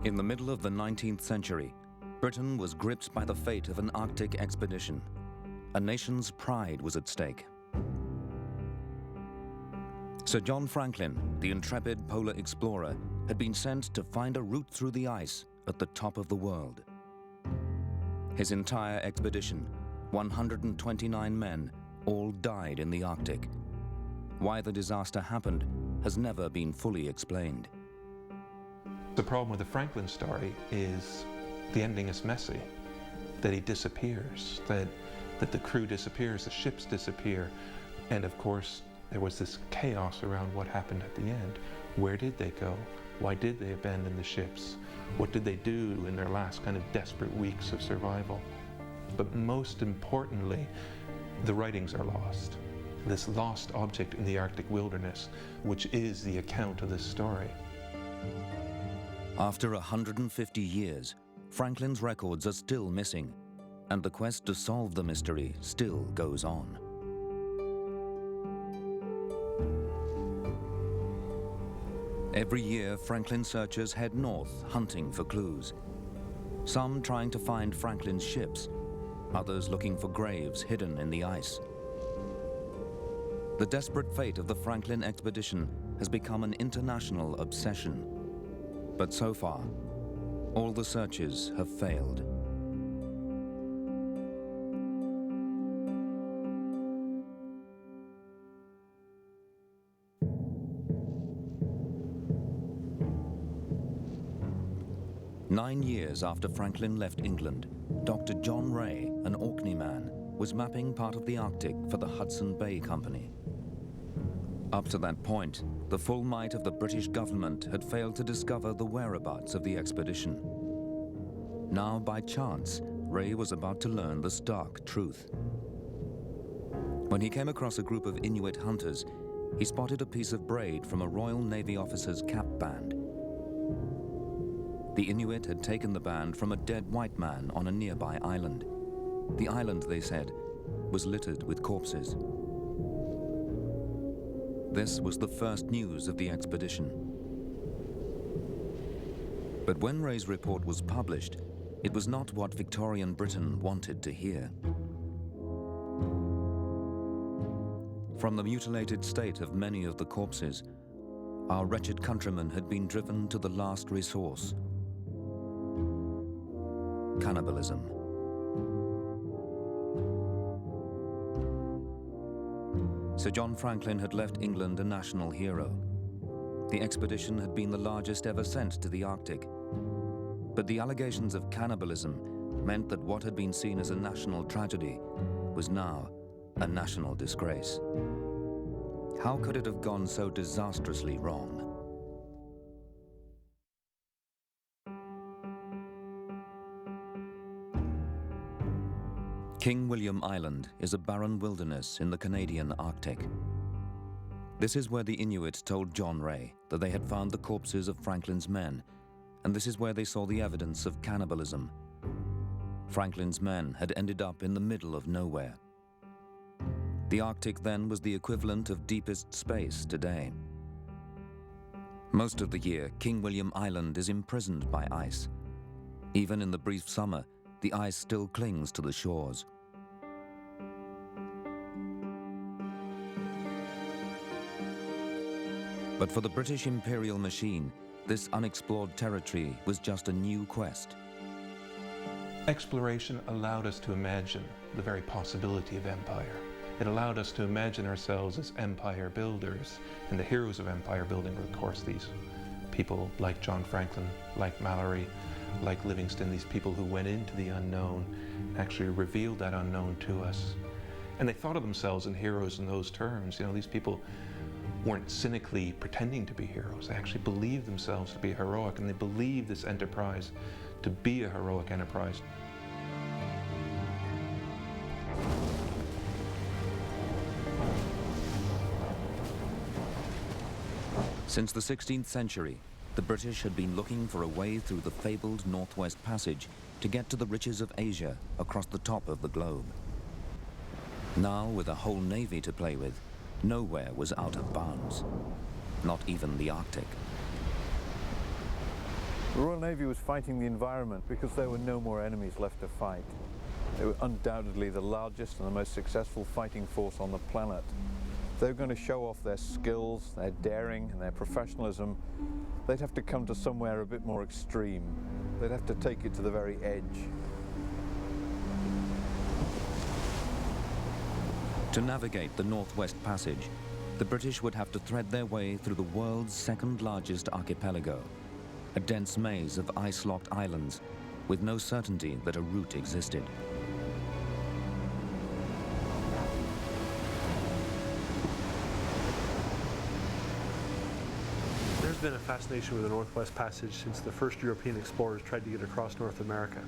In the middle of the 19th century, Britain was gripped by the fate of an Arctic expedition. A nation's pride was at stake. Sir John Franklin, the intrepid polar explorer, had been sent to find a route through the ice at the top of the world. His entire expedition, 129 men, all died in the Arctic. Why the disaster happened has never been fully explained. The problem with the Franklin story is the ending is messy, that he disappears, that the crew disappears, the ships disappear, and of course there was this chaos around what happened at the end. Where did they go? Why did they abandon the ships? What did they do in their last kind of desperate weeks of survival? But most importantly, the writings are lost. This lost object in the Arctic wilderness, which is the account of this story. After 150 years, Franklin's records are still missing, and the quest to solve the mystery still goes on. Every year, Franklin searchers head north hunting for clues. Some trying to find Franklin's ships, others looking for graves hidden in the ice. The desperate fate of the Franklin expedition has become an international obsession. But so far, all the searches have failed. Nine years after Franklin left England, Dr. John Ray, an Orkney man, was mapping part of the Arctic for the Hudson Bay Company. Up to that point, the full might of the British government had failed to discover the whereabouts of the expedition. Now, by chance, Ray was about to learn the stark truth. When he came across a group of Inuit hunters, he spotted a piece of braid from a Royal Navy officer's cap band. The Inuit had taken the band from a dead white man on a nearby island. The island, they said, was littered with corpses. This was the first news of the expedition. But when Ray's report was published, it was not what Victorian Britain wanted to hear. From the mutilated state of many of the corpses, our wretched countrymen had been driven to the last resource: cannibalism. Sir John Franklin had left England a national hero. The expedition had been the largest ever sent to the Arctic. But the allegations of cannibalism meant that what had been seen as a national tragedy was now a national disgrace. How could it have gone so disastrously wrong? King William Island is a barren wilderness in the Canadian Arctic. This is where the Inuit told John Ray that they had found the corpses of Franklin's men, and this is where they saw the evidence of cannibalism. Franklin's men had ended up in the middle of nowhere. The Arctic then was the equivalent of deepest space today. Most of the year, King William Island is imprisoned by ice. Even in the brief summer, the ice still clings to the shores. But for the British imperial machine, this unexplored territory was just a new quest. Exploration allowed us to imagine the very possibility of empire. It allowed us to imagine ourselves as empire builders, and the heroes of empire building were, of course, these people like John Franklin, like Mallory, like Livingston, these people who went into the unknown and actually revealed that unknown to us. And they thought of themselves as heroes in those terms. You know, these people weren't cynically pretending to be heroes. They actually believed themselves to be heroic, and they believed this enterprise to be a heroic enterprise. Since the 16th century, the British had been looking for a way through the fabled Northwest Passage to get to the riches of Asia across the top of the globe. Now, with a whole navy to play with, nowhere was out of bounds, not even the Arctic. The Royal Navy was fighting the environment because there were no more enemies left to fight. They were undoubtedly the largest and the most successful fighting force on the planet. If they were going to show off their skills, their daring and their professionalism, they'd have to come to somewhere a bit more extreme. They'd have to take it to the very edge. To navigate the Northwest Passage, the British would have to thread their way through the world's second largest archipelago, a dense maze of ice-locked islands with no certainty that a route existed. There's been a fascination with the Northwest Passage since the first European explorers tried to get across North America.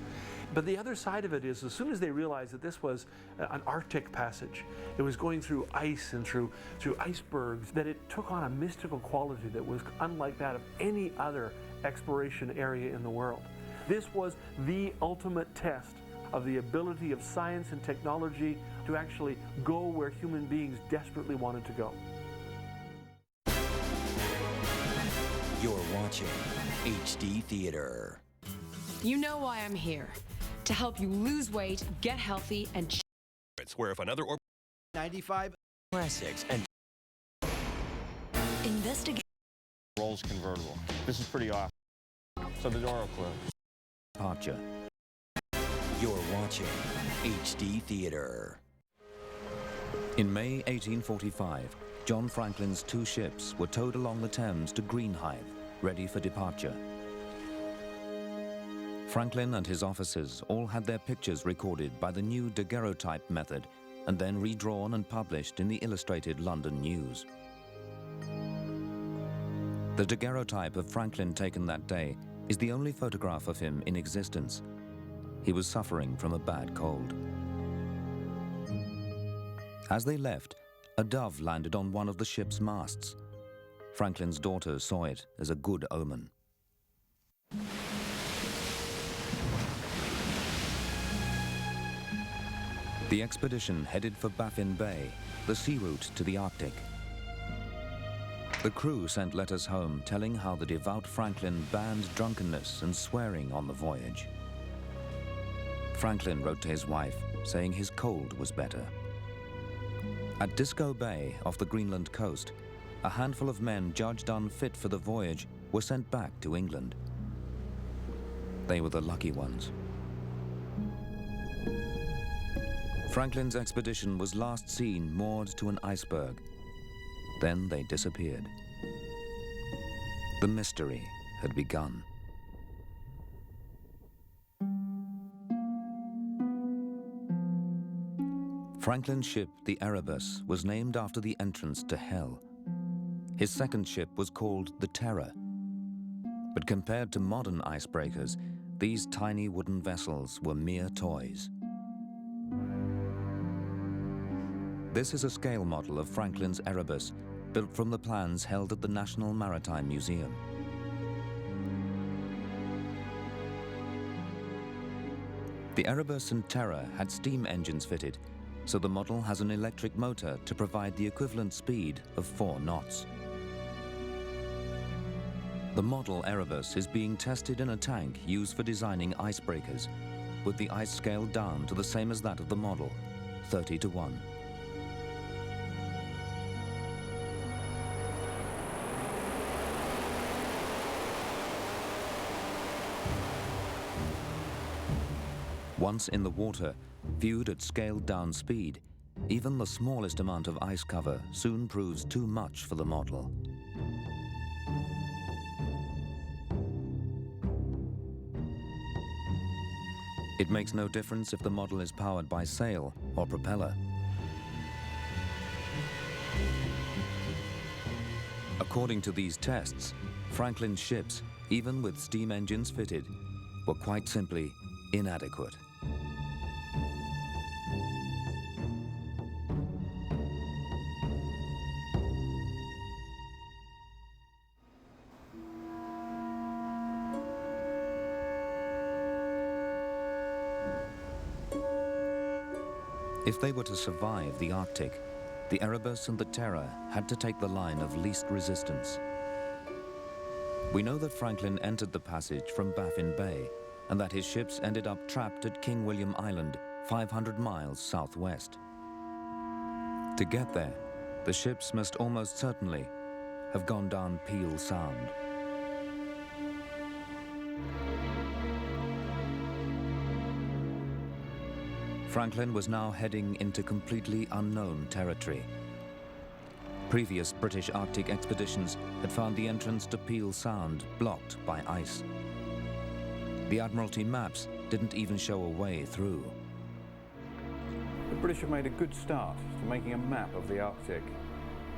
But the other side of it is, as soon as they realized that this was an Arctic passage, it was going through ice and through icebergs, that it took on a mystical quality that was unlike that of any other exploration area in the world. This was the ultimate test of the ability of science and technology to actually go where human beings desperately wanted to go. You're watching HD Theater. You know why I'm here. To help you lose weight, get healthy, and It's where if another 95 classics and investigate. Roll's convertible. This is pretty awesome. So the door will close. Departure. you're watching HD Theater. In May 1845, John Franklin's 2 ships were towed along the Thames to Greenhithe, ready for departure. Franklin and his officers all had their pictures recorded by the new daguerreotype method and then redrawn and published in the Illustrated London News. The daguerreotype of Franklin taken that day is the only photograph of him in existence. He was suffering from a bad cold. As they left, a dove landed on one of the ship's masts. Franklin's daughter saw it as a good omen. The expedition headed for Baffin Bay, the sea route to the Arctic. The crew sent letters home telling how the devout Franklin banned drunkenness and swearing on the voyage. Franklin wrote to his wife, saying his cold was better. At Disco Bay, off the Greenland coast, a handful of men judged unfit for the voyage were sent back to England. They were the lucky ones. Franklin's expedition was last seen moored to an iceberg. Then they disappeared. The mystery had begun. Franklin's ship, the Erebus, was named after the entrance to hell. His second ship was called the Terror. But compared to modern icebreakers, these tiny wooden vessels were mere toys. This is a scale model of Franklin's Erebus, built from the plans held at the National Maritime Museum. The Erebus and Terror had steam engines fitted, so the model has an electric motor to provide the equivalent speed of 4 knots. The model Erebus is being tested in a tank used for designing icebreakers, with the ice scale down to the same as that of the model, 30:1. Once in the water, viewed at scaled-down speed, even the smallest amount of ice cover soon proves too much for the model. It makes no difference if the model is powered by sail or propeller. According to these tests, Franklin's ships, even with steam engines fitted, were quite simply inadequate. If they were to survive the Arctic, the Erebus and the Terror had to take the line of least resistance. We know that Franklin entered the passage from Baffin Bay and that his ships ended up trapped at King William Island, 500 miles southwest. To get there, the ships must almost certainly have gone down Peel Sound. Franklin was now heading into completely unknown territory. Previous British Arctic expeditions had found the entrance to Peel Sound blocked by ice. The Admiralty maps didn't even show a way through. The British had made a good start to making a map of the Arctic.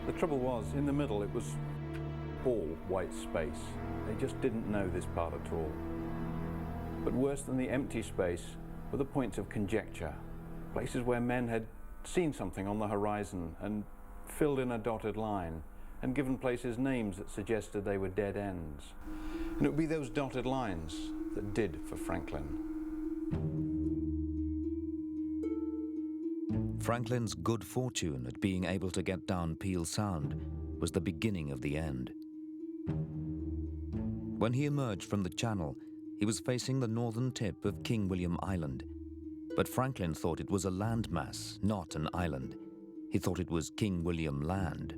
The trouble was, in the middle it was all white space. They just didn't know this part at all. But worse than the empty space were the points of conjecture, places where men had seen something on the horizon and filled in a dotted line and given places names that suggested they were dead ends. And it would be those dotted lines that did for Franklin. Franklin's good fortune at being able to get down Peel Sound was the beginning of the end. When he emerged from the channel, he was facing the northern tip of King William Island. But Franklin thought it was a landmass, not an island. He thought it was King William Land.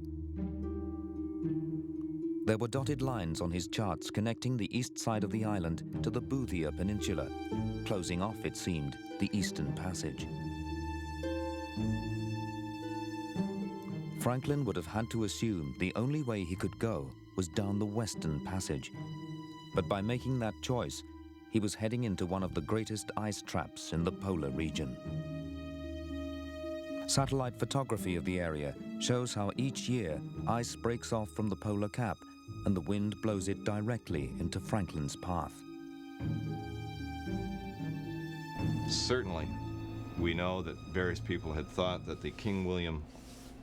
There were dotted lines on his charts connecting the east side of the island to the Boothia Peninsula, closing off, it seemed, the Eastern Passage. Franklin would have had to assume the only way he could go was down the Western Passage. But by making that choice, he was heading into one of the greatest ice traps in the polar region. Satellite photography of the area shows how each year ice breaks off from the polar cap and the wind blows it directly into Franklin's path. Certainly, we know that various people had thought that the King William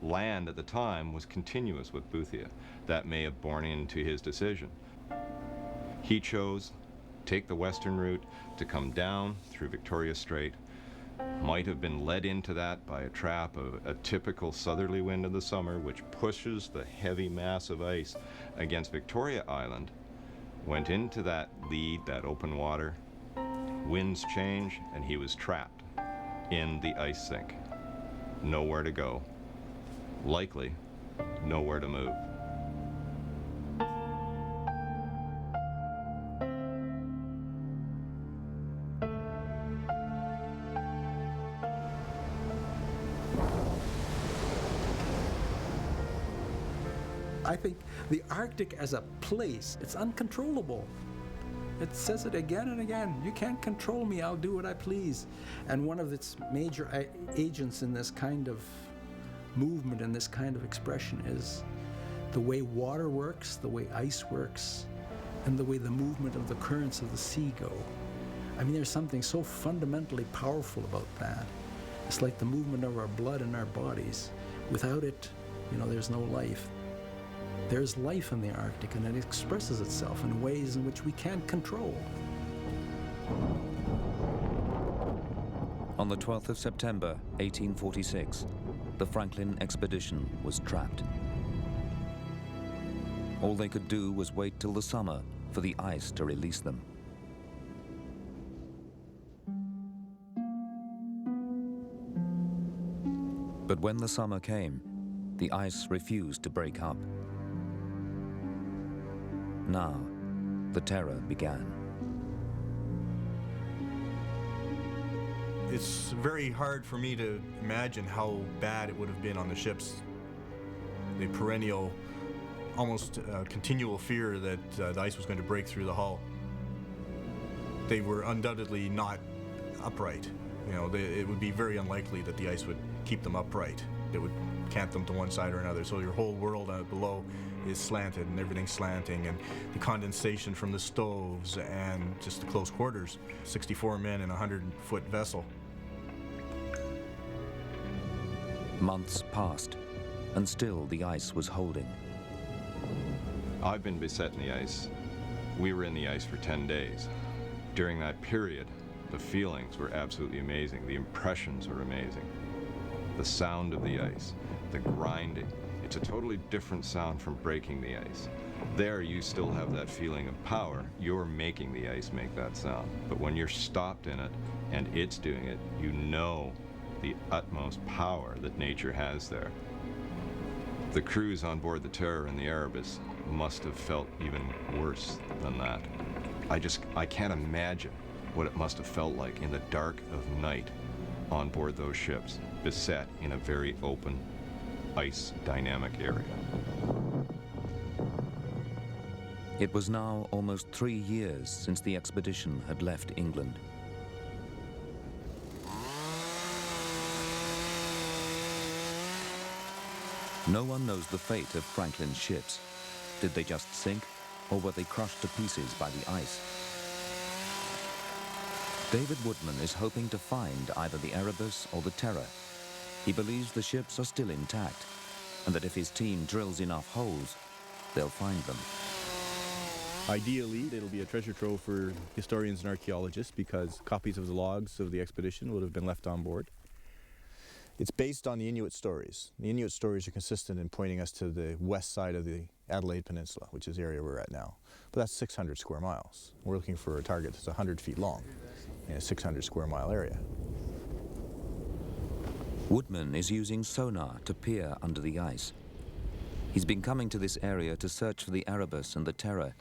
Land at the time was continuous with Boothia. That may have borne into his decision. He chose take the western route to come down through Victoria Strait. Might have been led into that by a trap of a typical southerly wind of the summer, which pushes the heavy mass of ice against Victoria Island. Went into that lead, that open water. Winds change, and he was trapped in the ice sink. Nowhere to go. Likely, nowhere to move. I think the Arctic as a place, it's uncontrollable. It says it again and again. You can't control me, I'll do what I please. And one of its major agents in this kind of movement and this kind of expression is the way water works, the way ice works, and the way the movement of the currents of the sea go. I mean, there's something so fundamentally powerful about that. It's like the movement of our blood in our bodies. Without it, there's no life. There's life in the Arctic, and it expresses itself in ways in which we can't control. On the 12th of September, 1846, the Franklin expedition was trapped. All they could do was wait till the summer for the ice to release them. But when the summer came, the ice refused to break up. Now, the terror began. It's very hard for me to imagine how bad it would have been on the ships. The perennial, almost continual fear that the ice was going to break through the hull. They were undoubtedly not upright. It would be very unlikely that the ice would keep them upright. It would cant them to one side or another. So your whole world below is slanted, and everything's slanting, and the condensation from the stoves and just the close quarters. 64 men in a 100-foot vessel. Months passed, and still the ice was holding. I've been beset in the ice. We were in the ice for 10 days. During that period, the feelings were absolutely amazing. The impressions were amazing. The sound of the ice, the grinding. It's a totally different sound from breaking the ice. There you still have that feeling of power. You're making the ice make that sound. But when you're stopped in it and it's doing it, you know the utmost power that nature has there. The crews on board the Terror and the Erebus must have felt even worse than that. I can't imagine what it must have felt like in the dark of night on board those ships, beset in a very open, ice dynamic area. It was now almost 3 years since the expedition had left England. No one knows the fate of Franklin's ships. Did they just sink, or were they crushed to pieces by the ice? David Woodman is hoping to find either the Erebus or the Terror. He believes the ships are still intact, and that if his team drills enough holes, they'll find them. Ideally, it'll be a treasure trove for historians and archaeologists because copies of the logs of the expedition would have been left on board. It's based on the Inuit stories. The Inuit stories are consistent in pointing us to the west side of the Adelaide Peninsula, which is the area we're at now. But that's 600 square miles. We're looking for a target that's 100 feet long in a 600 square mile area. Woodman is using sonar to peer under the ice. He's been coming to this area to search for the Erebus and the Terror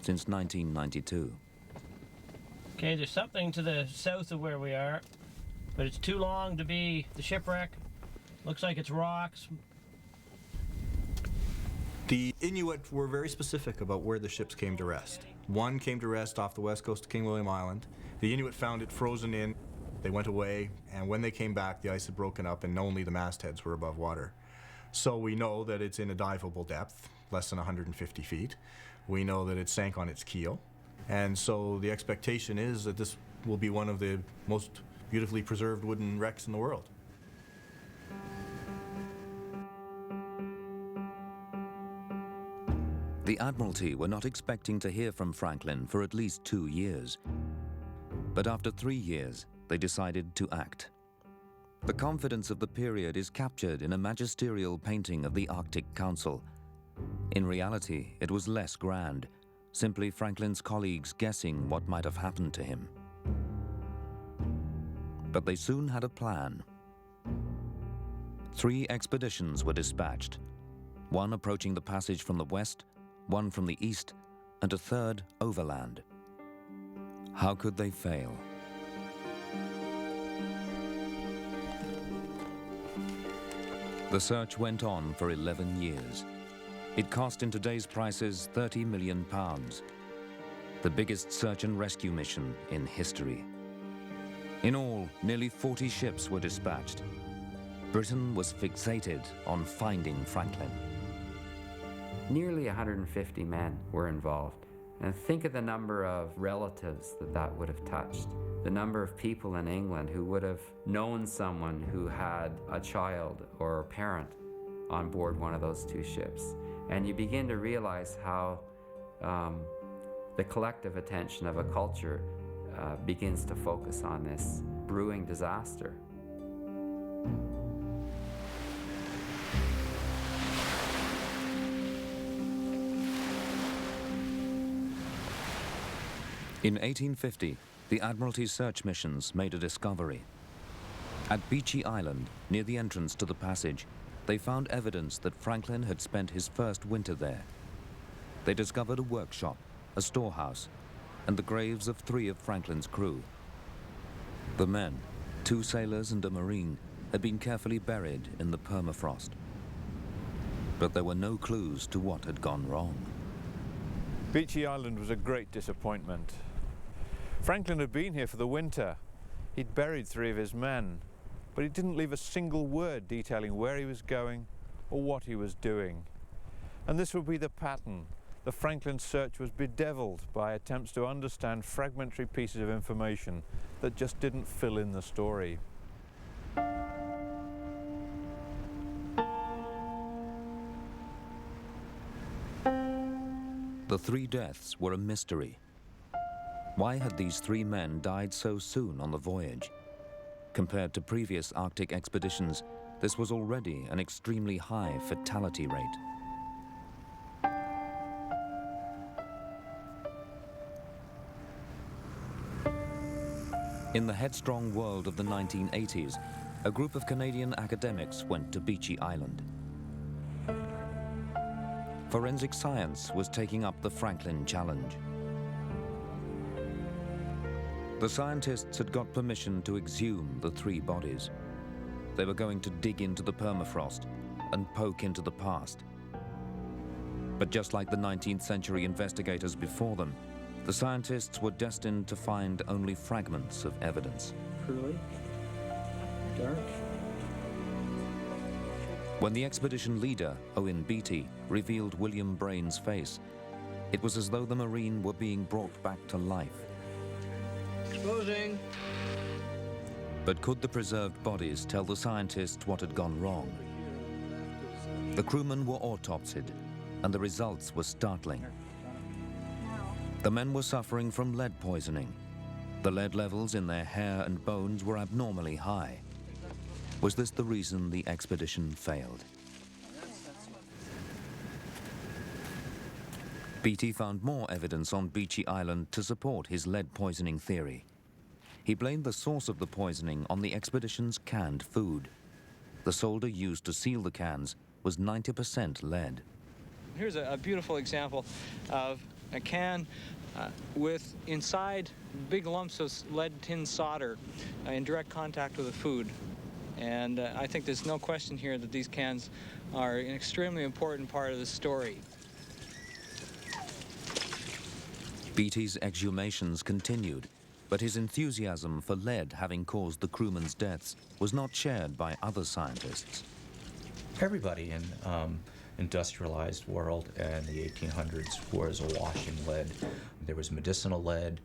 since 1992. Okay, there's something to the south of where we are, but it's too long to be the shipwreck. Looks like it's rocks. The Inuit were very specific about where the ships came to rest. One came to rest off the west coast of King William Island. The Inuit found it frozen in. They went away, and when they came back, the ice had broken up and only the mastheads were above water. So we know that it's in a diveable depth, less than 150 feet. We know that it sank on its keel. And so the expectation is that this will be one of the most beautifully preserved wooden wrecks in the world. The Admiralty were not expecting to hear from Franklin for at least 2 years. But after 3 years, they decided to act. The confidence of the period is captured in a magisterial painting of the Arctic Council. In reality, it was less grand, simply Franklin's colleagues guessing what might have happened to him. But they soon had a plan. 3 expeditions were dispatched, one approaching the passage from the west, one from the east, and a third overland. How could they fail? The search went on for 11 years. It cost in today's prices £30 million, the biggest search and rescue mission in history. In all, nearly 40 ships were dispatched. Britain was fixated on finding Franklin. Nearly 150 men were involved. And think of the number of relatives that would have touched. The number of people in England who would have known someone who had a child or a parent on board one of those 2 ships. And you begin to realize how the collective attention of a culture begins to focus on this brewing disaster. In 1850, the Admiralty search missions made a discovery. At Beechey Island, near the entrance to the passage, they found evidence that Franklin had spent his first winter there. They discovered a workshop, a storehouse, and the graves of 3 of Franklin's crew. The men, 2 sailors and a marine, had been carefully buried in the permafrost. But there were no clues to what had gone wrong. Beechey Island was a great disappointment. Franklin had been here for the winter. He'd buried 3 of his men, but he didn't leave a single word detailing where he was going or what he was doing. And this would be the pattern. The Franklin search was bedeviled by attempts to understand fragmentary pieces of information that just didn't fill in the story. The 3 deaths were a mystery. Why had these 3 men died so soon on the voyage? Compared to previous Arctic expeditions, this was already an extremely high fatality rate. In the headstrong world of the 1980s, a group of Canadian academics went to Beechey Island. Forensic science was taking up the Franklin challenge. The scientists had got permission to exhume the 3 bodies. They were going to dig into the permafrost and poke into the past. But just like the 19th century investigators before them, the scientists were destined to find only fragments of evidence. Curly, dark. When the expedition leader, Owen Beatty, revealed William Brain's face, it was as though the Marine were being brought back to life. Exposing. But could the preserved bodies tell the scientists what had gone wrong? The crewmen were autopsied, and the results were startling. The men were suffering from lead poisoning. The lead levels in their hair and bones were abnormally high. Was this the reason the expedition failed? Beatty found more evidence on Beechey Island to support his lead poisoning theory. He blamed the source of the poisoning on the expedition's canned food. The solder used to seal the cans was 90% lead. Here's a beautiful example of a can with inside big lumps of lead tin solder in direct contact with the food. And I think there's no question here that these cans are an extremely important part of the story. Beatty's exhumations continued, but his enthusiasm for lead having caused the crewmen's deaths was not shared by other scientists. Everybody in industrialized world in the 1800s was awash in lead. There was medicinal lead,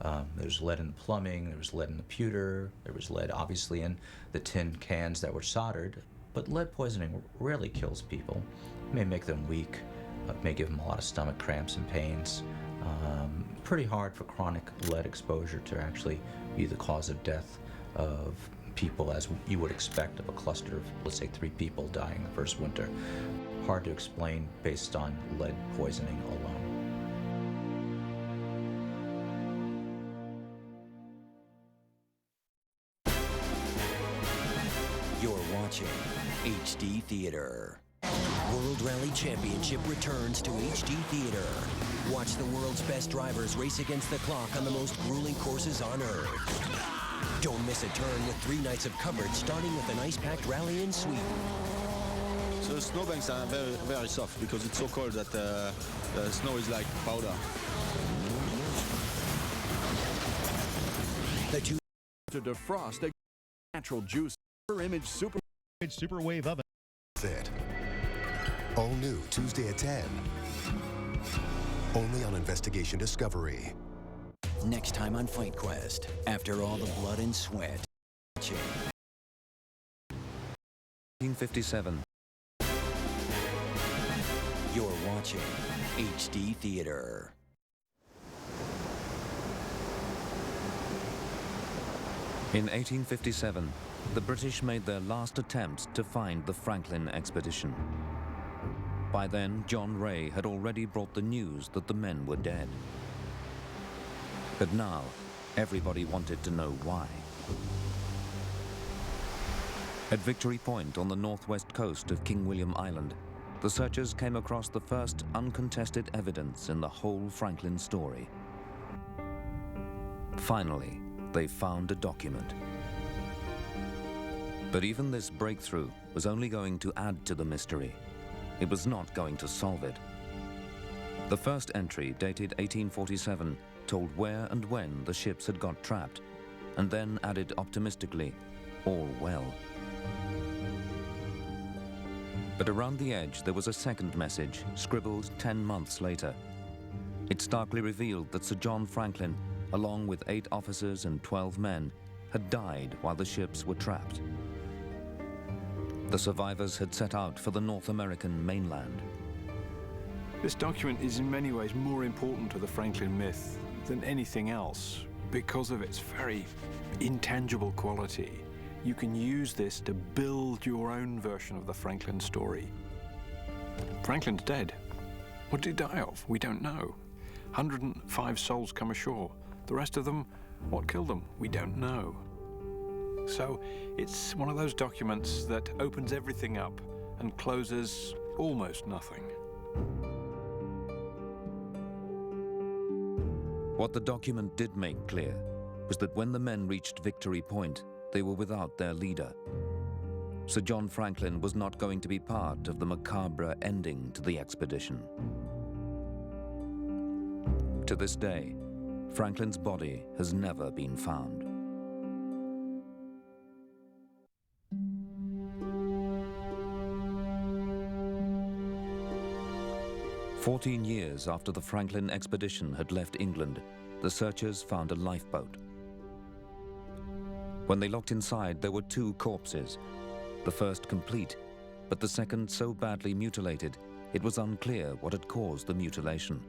there was lead in the plumbing, there was lead in the pewter, there was lead obviously in the tin cans that were soldered. But lead poisoning rarely kills people. It may make them weak, may give them a lot of stomach cramps and pains. Pretty hard for chronic lead exposure to actually be the cause of death of people as you would expect of a cluster of, let's say, 3 people dying the first winter. Hard to explain based on lead poisoning alone. You're watching HD Theater. World Rally Championship returns to HD Theater. Watch the world's best drivers race against the clock on the most grueling courses on Earth. Don't miss a turn with 3 nights of coverage, starting with an ice-packed rally in Sweden. So the snowbanks are very, very soft because it's so cold that the snow is like powder. The two to defrost a natural juice image super wave oven. Fit. All new Tuesday at 10. Only on Investigation Discovery. Next time on Fight Quest, after all the blood and sweat. 1957. You're watching HD Theater. In 1857, the British made their last attempt to find the Franklin expedition. By then, John Ray had already brought the news that the men were dead. But now, everybody wanted to know why. At Victory Point on the northwest coast of King William Island, the searchers came across the first uncontested evidence in the whole Franklin story. Finally, they found a document. But even this breakthrough was only going to add to the mystery. It was not going to solve it. The first entry, dated 1847, told where and when the ships had got trapped, and then added optimistically, all well. But around the edge there was a second message, scribbled 10 months later. It starkly revealed that Sir John Franklin, along with 8 officers and 12 men, had died while the ships were trapped. The survivors had set out for the North American mainland. This document is in many ways more important to the Franklin myth than anything else because of its very intangible quality. You can use this to build your own version of the Franklin story. Franklin's dead. What did he die of? We don't know. 105 souls come ashore. The rest of them What killed them? We don't know. So it's one of those documents that opens everything up and closes almost nothing. What the document did make clear was that when the men reached Victory Point, they were without their leader. Sir John Franklin was not going to be part of the macabre ending to the expedition. To this day, Franklin's body has never been found. "14 years after the Franklin expedition had left England, the searchers found a lifeboat. When they looked inside, there were 2 corpses, the first complete, but the second so badly mutilated, it was unclear what had caused the mutilation.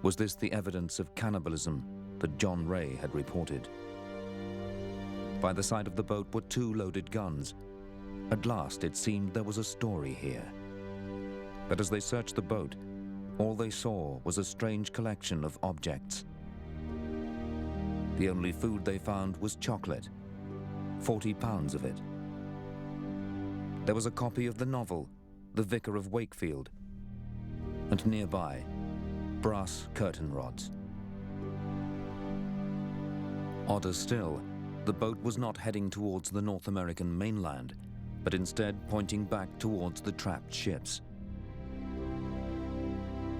Was this the evidence of cannibalism that John Ray had reported? By the side of the boat were 2 loaded guns. At last, it seemed there was a story here. But as they searched the boat, all they saw was a strange collection of objects. The only food they found was chocolate, 40 pounds of it. There was a copy of the novel, The Vicar of Wakefield, and nearby, brass curtain rods. Odder still, the boat was not heading towards the North American mainland, but instead pointing back towards the trapped ships.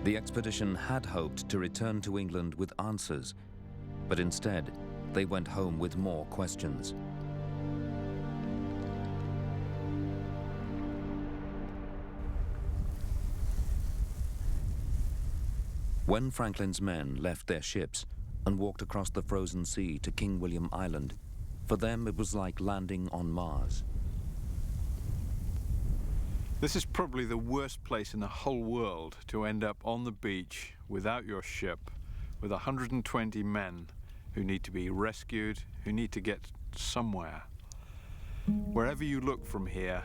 The expedition had hoped to return to England with answers, but instead, they went home with more questions. When Franklin's men left their ships and walked across the frozen sea to King William Island, for them it was like landing on Mars. This is probably the worst place in the whole world to end up on the beach without your ship, with 120 men who need to be rescued, who need to get somewhere. Wherever you look from here,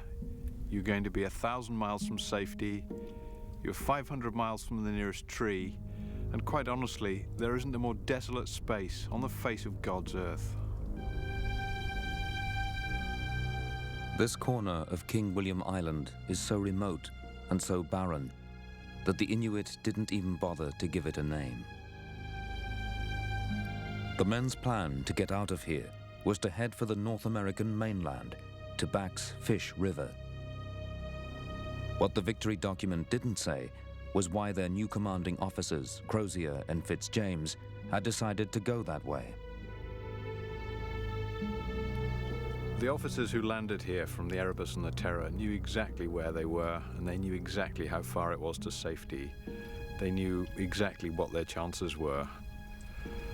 you're going to be 1,000 miles from safety, you're 500 miles from the nearest tree, and quite honestly, there isn't a more desolate space on the face of God's earth. This corner of King William Island is so remote and so barren that the Inuit didn't even bother to give it a name. The men's plan to get out of here was to head for the North American mainland, to Back's Fish River. What the Victory document didn't say was why their new commanding officers, Crozier and Fitzjames, had decided to go that way. The officers who landed here from the Erebus and the Terror knew exactly where they were, and they knew exactly how far it was to safety. They knew exactly what their chances were.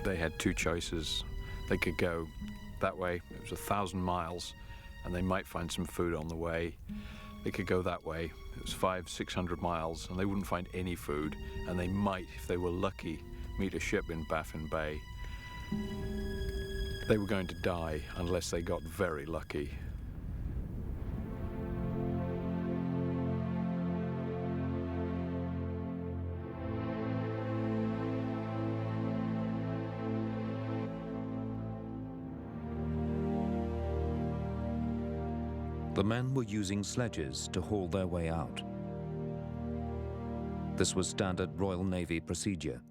They had 2 choices. They could go that way, it was 1,000 miles, and they might find some food on the way. They could go that way, it was 500-600 miles, and they wouldn't find any food, and they might, if they were lucky, meet a ship in Baffin Bay. They were going to die unless they got very lucky. The men were using sledges to haul their way out. This was standard Royal Navy procedure.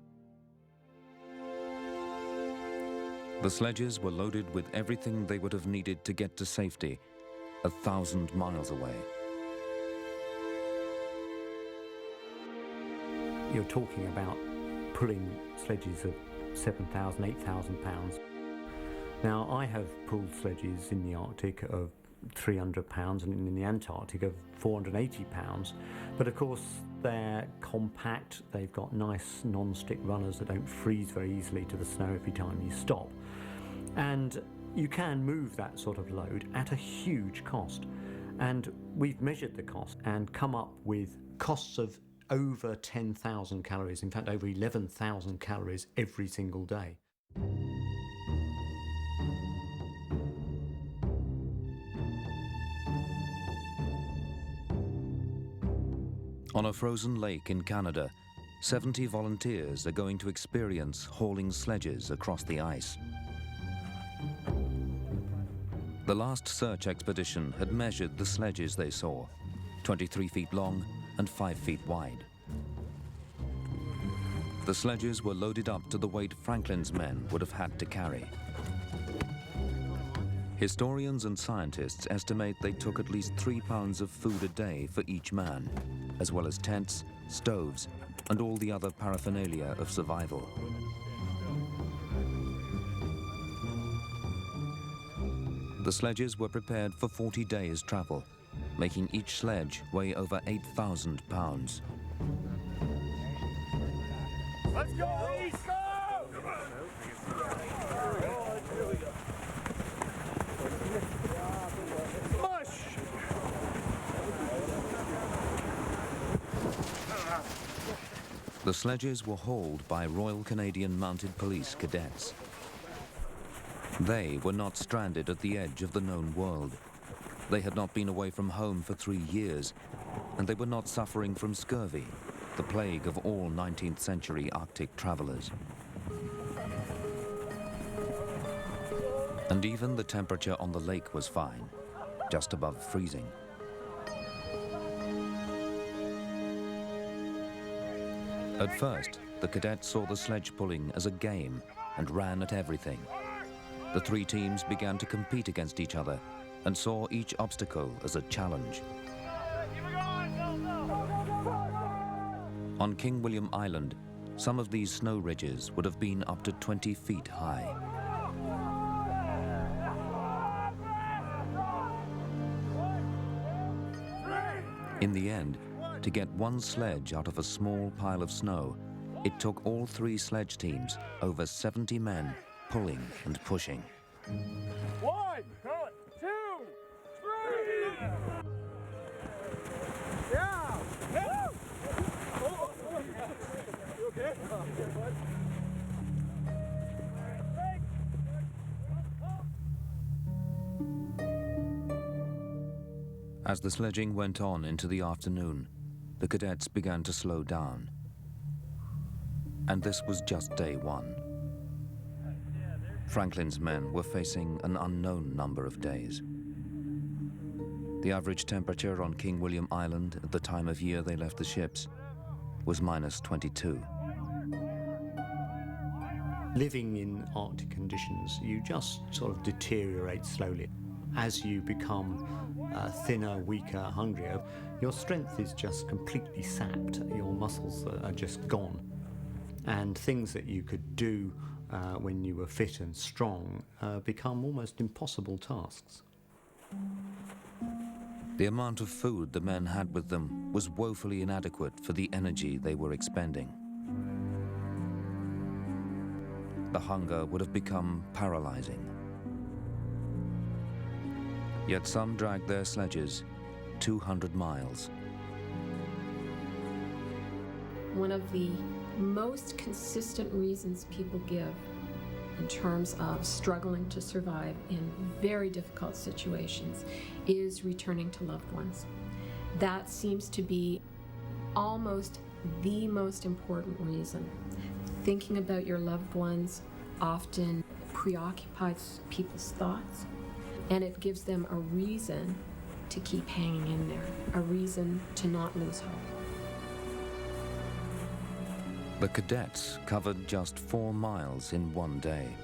The sledges were loaded with everything they would have needed to get to safety, 1,000 miles away. You're talking about pulling sledges of 7,000, 8,000 pounds. Now, I have pulled sledges in the Arctic of 300 pounds and in the Antarctic of 480 pounds, but of course they're compact, they've got nice non-stick runners that don't freeze very easily to the snow every time you stop, and you can move that sort of load at a huge cost. And we've measured the cost and come up with costs of over 10,000 calories, in fact over 11,000 calories every single day. On a frozen lake in Canada, 70 volunteers are going to experience hauling sledges across the ice. The last search expedition had measured the sledges they saw, 23 feet long and 5 feet wide. The sledges were loaded up to the weight Franklin's men would have had to carry. Historians and scientists estimate they took at least 3 pounds of food a day for each man, as well as tents, stoves, and all the other paraphernalia of survival. The sledges were prepared for 40 days' travel, making each sledge weigh over 8,000 pounds. Let's go, East! Push! The sledges were hauled by Royal Canadian Mounted Police cadets. They were not stranded at the edge of the known world. They had not been away from home for 3 years, and they were not suffering from scurvy, the plague of all 19th century Arctic travelers. And even the temperature on the lake was fine, just above freezing. At first, the cadets saw the sledge pulling as a game and ran at everything. The 3 teams began to compete against each other and saw each obstacle as a challenge. On King William Island, some of these snow ridges would have been up to 20 feet high. In the end, to get one sledge out of a small pile of snow, it took all 3 sledge teams, over 70 men, pulling and pushing. 1, 2, 3! Yeah! Yeah! Oh, you okay? As the sledging went on into the afternoon, the cadets began to slow down. And this was just day 1. Franklin's men were facing an unknown number of days. The average temperature on King William Island at the time of year they left the ships was -22. Living in Arctic conditions, you just sort of deteriorate slowly. As you become thinner, weaker, hungrier, your strength is just completely sapped. Your muscles are just gone. And things that you could do when you were fit and strong become almost impossible tasks. The amount of food the men had with them was woefully inadequate for the energy they were expending. The hunger would have become paralyzing. Yet some dragged their sledges 200 miles. One of the most consistent reasons people give in terms of struggling to survive in very difficult situations is returning to loved ones. That seems to be almost the most important reason. Thinking about your loved ones often preoccupies people's thoughts, and it gives them a reason to keep hanging in there, a reason to not lose hope. The cadets covered just 4 miles in one day.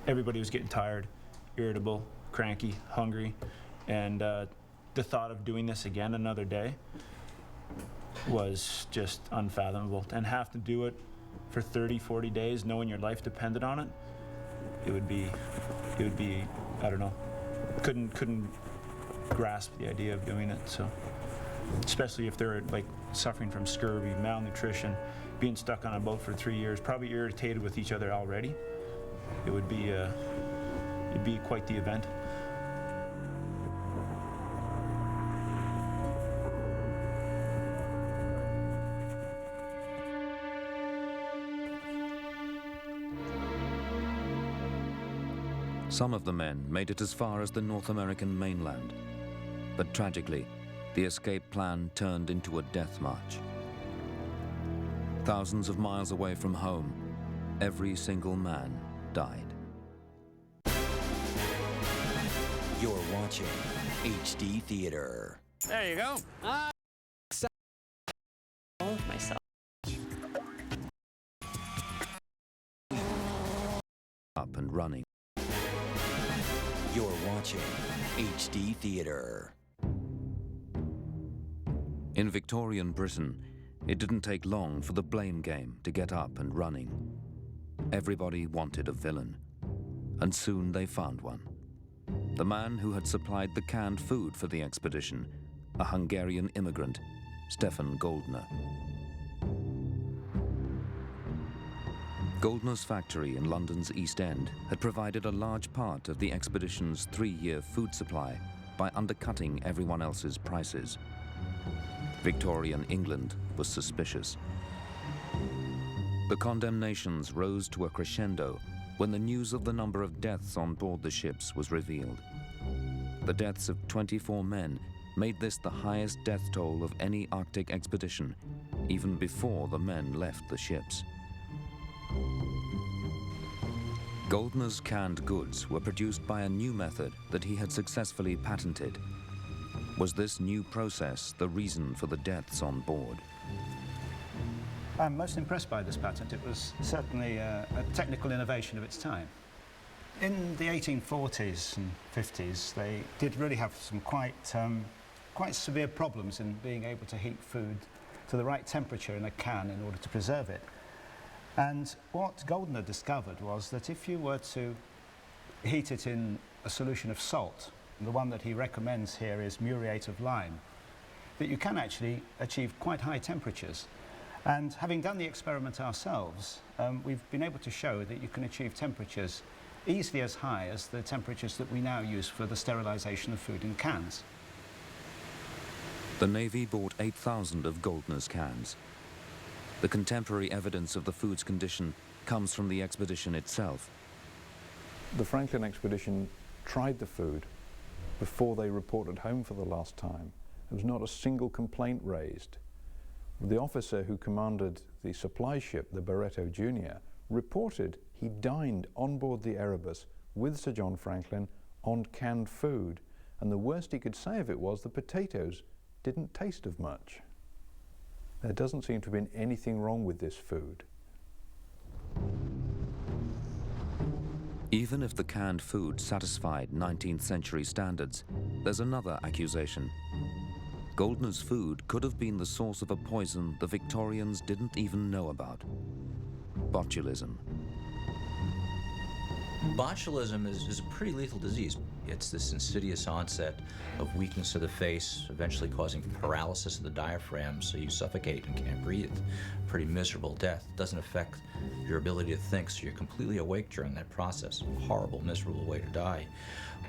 Everybody was getting tired, irritable, cranky, hungry, and the thought of doing this again another day was just unfathomable. And have to do it for 30, 40 days, knowing your life depended on it, it would be, I don't know, couldn't grasp the idea of doing it. So, especially if they're like suffering from scurvy, malnutrition, being stuck on a boat for 3 years, probably irritated with each other already, it'd be quite the event. Some of the men made it as far as the North American mainland, but tragically, the escape plan turned into a death march. Thousands of miles away from home, every single man died. You're watching HD Theater. There you go. Myself. Up and running. You're watching HD Theater. In Victorian Britain, it didn't take long for the blame game to get up and running. Everybody wanted a villain, and soon they found one. The man who had supplied the canned food for the expedition, a Hungarian immigrant, Stefan Goldner. Goldner's factory in London's East End had provided a large part of the expedition's 3-year food supply by undercutting everyone else's prices. Victorian England was suspicious. The condemnations rose to a crescendo when the news of the number of deaths on board the ships was revealed. The deaths of 24 men made this the highest death toll of any Arctic expedition, even before the men left the ships. Goldner's canned goods were produced by a new method that he had successfully patented. Was this new process the reason for the deaths on board? I'm most impressed by this patent. It was certainly a technical innovation of its time. In the 1840s and 50s, they did really have some quite severe problems in being able to heat food to the right temperature in a can in order to preserve it. And what Goldner discovered was that if you were to heat it in a solution of salt, the one that he recommends here is muriate of lime, that you can actually achieve quite high temperatures. And having done the experiment ourselves, we've been able to show that you can achieve temperatures easily as high as the temperatures that we now use for the sterilization of food in cans. The Navy bought 8,000 of Goldner's cans. The contemporary evidence of the food's condition comes from the expedition itself. The Franklin expedition tried the food before they reported home for the last time. There was not a single complaint raised. The officer who commanded the supply ship, the Barretto Jr., reported he dined on board the Erebus with Sir John Franklin on canned food, and the worst he could say of it was the potatoes didn't taste of much. There doesn't seem to have been anything wrong with this food. Even if the canned food satisfied 19th century standards, there's another accusation. Goldner's food could have been the source of a poison the Victorians didn't even know about: botulism. Botulism is a pretty lethal disease. It's this insidious onset of weakness of the face, eventually causing paralysis of the diaphragm, so you suffocate and can't breathe. Pretty miserable death. It doesn't affect your ability to think, so you're completely awake during that process. Horrible, miserable way to die.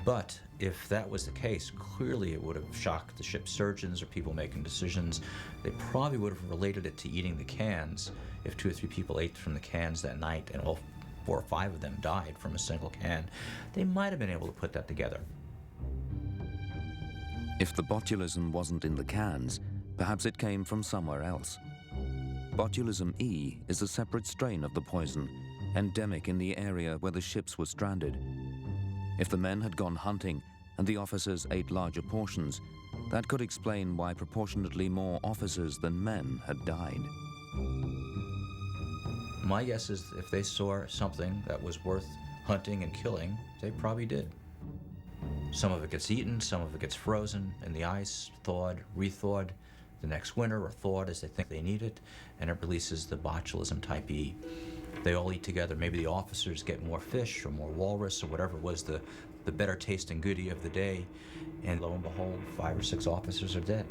But if that was the case, clearly it would have shocked the ship's surgeons or people making decisions. They probably would have related it to eating the cans. If 2 or 3 people ate from the cans that night and all 4 or 5 of them died from a single can, they might have been able to put that together. If the botulism wasn't in the cans, perhaps it came from somewhere else. Botulism E is a separate strain of the poison, endemic in the area where the ships were stranded. If the men had gone hunting and the officers ate larger portions, that could explain why proportionately more officers than men had died. My guess is if they saw something that was worth hunting and killing, they probably did. Some of it gets eaten, some of it gets frozen in the ice, thawed, rethawed the next winter, or thawed as they think they need it, and it releases the botulism type E. They all eat together. Maybe the officers get more fish or more walrus or whatever was the better tasting goodie of the day, and lo and behold, 5 or 6 officers are dead.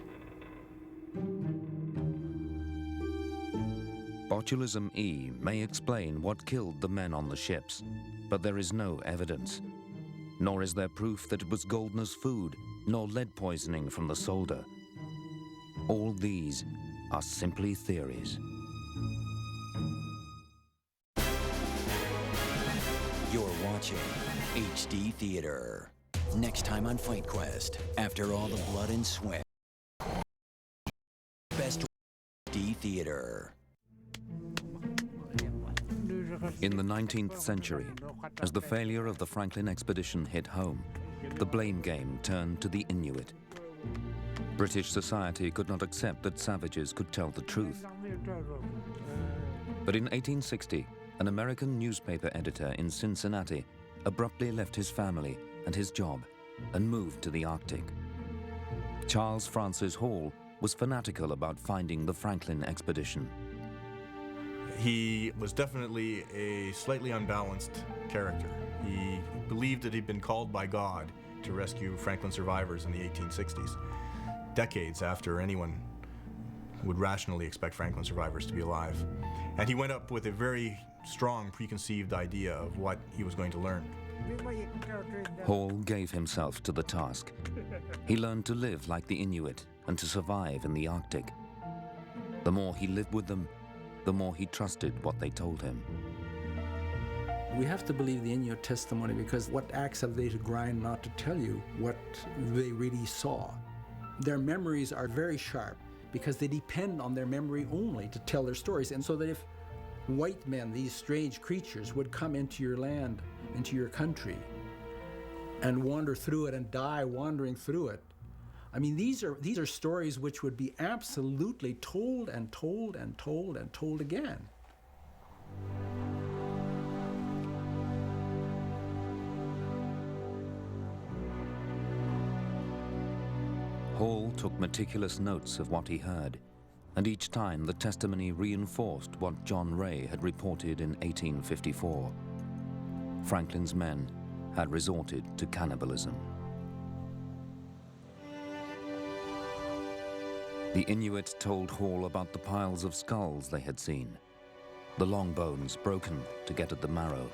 Botulism E may explain what killed the men on the ships, but there is no evidence. Nor is there proof that it was Goldner's food, nor lead poisoning from the solder. All these are simply theories. You're watching HD Theater. Next time on Fight Quest, after all the blood and sweat. Theater. In the 19th century, as the failure of the Franklin expedition hit home, the blame game turned to the Inuit. British society could not accept that savages could tell the truth. But in 1860, an American newspaper editor in Cincinnati abruptly left his family and his job and moved to the Arctic. Charles Francis Hall was fanatical about finding the Franklin expedition. He was definitely a slightly unbalanced character. He believed that he'd been called by God to rescue Franklin survivors in the 1860s, decades after anyone would rationally expect Franklin survivors to be alive. And he went up with a very strong preconceived idea of what he was going to learn. Hall gave himself to the task. He learned to live like the Inuit and to survive in the Arctic. The more he lived with them, the more he trusted what they told him. We have to believe the Inuit testimony because what axe have they to grind not to tell you what they really saw? Their memories are very sharp because they depend on their memory only to tell their stories. And so that if white men, these strange creatures, would come into your land, into your country, and wander through it and die wandering through it, I mean, these are stories which would be absolutely told and told and told and told again. Hall took meticulous notes of what he heard, and each time the testimony reinforced what John Ray had reported in 1854. Franklin's men had resorted to cannibalism. The Inuit told Hall about the piles of skulls they had seen, the long bones broken to get at the marrow.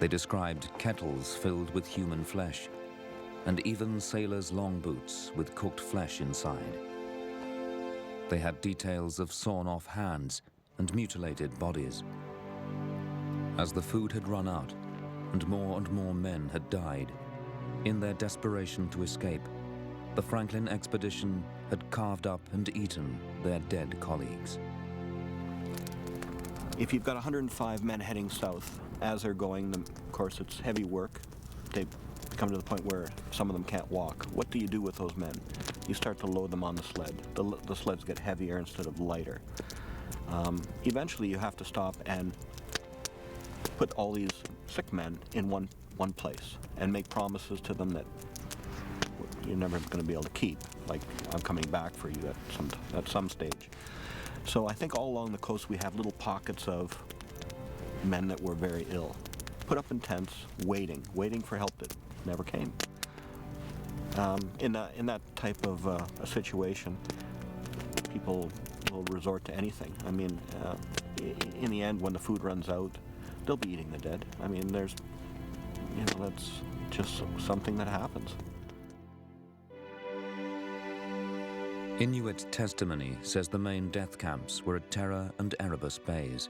They described kettles filled with human flesh, and even sailors' long boots with cooked flesh inside. They had details of sawn-off hands and mutilated bodies. As the food had run out, and more men had died, in their desperation to escape, the Franklin expedition had carved up and eaten their dead colleagues. If you've got 105 men heading south, as they're going, of course it's heavy work. They come to the point where some of them can't walk. What do you do with those men? You start to load them on the sled. The sleds get heavier instead of lighter. Eventually you have to stop and put all these sick men in one place and make promises to them that you're never going to be able to keep, like I'm coming back for you at some stage. So I think all along the coast we have little pockets of men that were very ill, put up in tents, waiting for help that never came. In that type of a situation, people will resort to anything. I mean, in the end, when the food runs out, they'll be eating the dead. I mean, that's just something that happens. Inuit testimony says the main death camps were at Terror and Erebus Bays,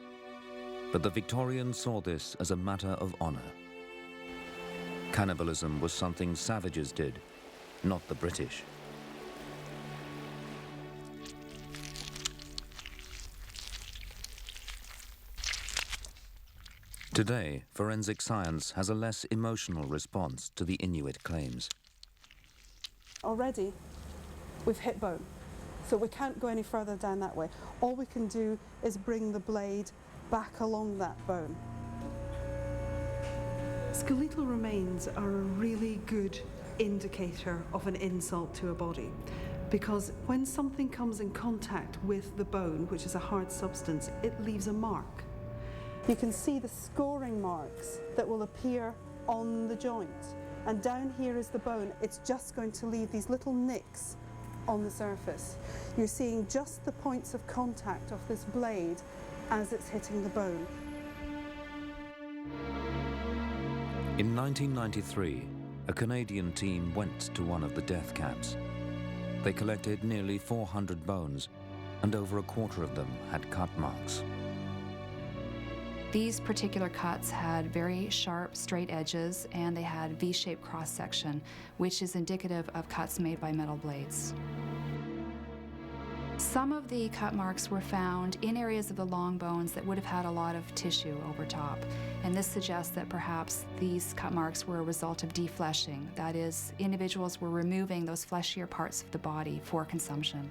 but the Victorians saw this as a matter of honor. Cannibalism was something savages did, not the British. Today, forensic science has a less emotional response to the Inuit claims. Already, we've hit bone, so we can't go any further down that way. All we can do is bring the blade back along that bone. Skeletal remains are a really good indicator of an insult to a body, because when something comes in contact with the bone, which is a hard substance, it leaves a mark. You can see the scoring marks that will appear on the joint, and down here is the bone. It's just going to leave these little nicks on the surface. You're seeing just the points of contact of this blade as it's hitting the bone. In 1993, a Canadian team went to one of the death camps. They collected nearly 400 bones, and over a quarter of them had cut marks. These particular cuts had very sharp, straight edges, and they had V-shaped cross-section, which is indicative of cuts made by metal blades. Some of the cut marks were found in areas of the long bones that would have had a lot of tissue over top, and this suggests that perhaps these cut marks were a result of defleshing. That is, individuals were removing those fleshier parts of the body for consumption.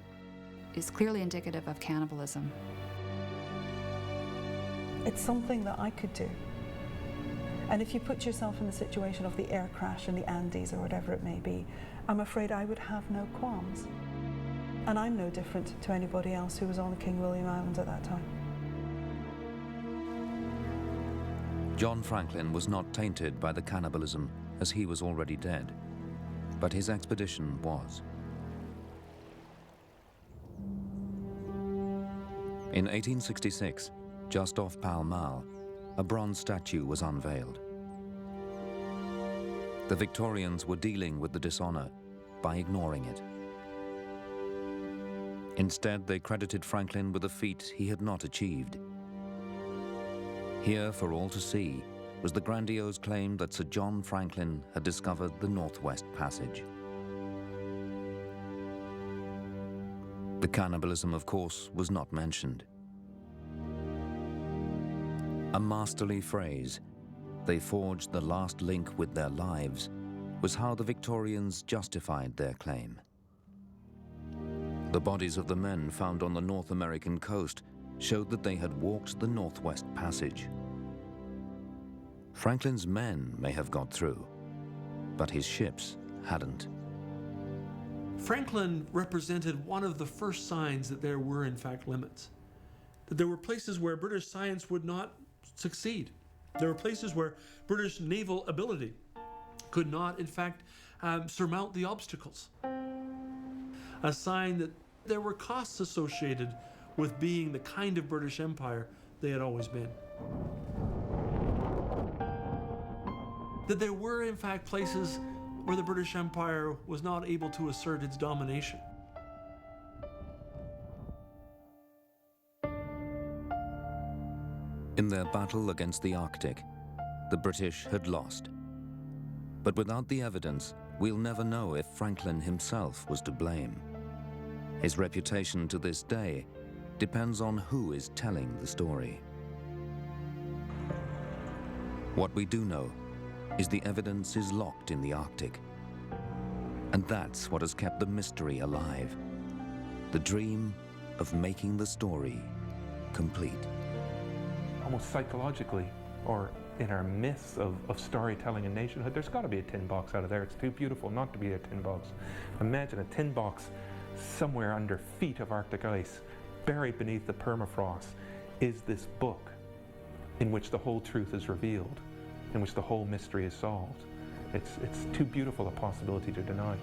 It's clearly indicative of cannibalism. It's something that I could do. And if you put yourself in the situation of the air crash in the Andes or whatever it may be, I'm afraid I would have no qualms. And I'm no different to anybody else who was on the King William Islands at that time. John Franklin was not tainted by the cannibalism, as he was already dead, but his expedition was. In 1866, just off Pall Mall, a bronze statue was unveiled. The Victorians were dealing with the dishonor by ignoring it. Instead, they credited Franklin with a feat he had not achieved. Here, for all to see, was the grandiose claim that Sir John Franklin had discovered the Northwest Passage. The cannibalism, of course, was not mentioned. A masterly phrase, "They forged the last link with their lives," was how the Victorians justified their claim. The bodies of the men found on the North American coast showed that they had walked the Northwest Passage. Franklin's men may have got through, but his ships hadn't. Franklin represented one of the first signs that there were, in fact, limits. That there were places where British science would not succeed. There were places where British naval ability could not, in fact, surmount the obstacles. A sign that there were costs associated with being the kind of British Empire they had always been. That there were, in fact, places where the British Empire was not able to assert its domination. In their battle against the Arctic, the British had lost. But without the evidence, we'll never know if Franklin himself was to blame. His reputation to this day depends on who is telling the story. What we do know is the evidence is locked in the Arctic. And that's what has kept the mystery alive. The dream of making the story complete. Almost psychologically, or in our myths of storytelling and nationhood, there's got to be a tin box out of there. It's too beautiful not to be a tin box. Imagine a tin box somewhere under feet of Arctic ice, buried beneath the permafrost, is this book in which the whole truth is revealed, in which the whole mystery is solved. It's too beautiful a possibility to deny.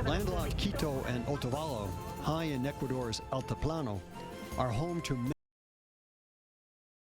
Landlocked Quito and Otavalo, high in Ecuador's Altiplano, are home to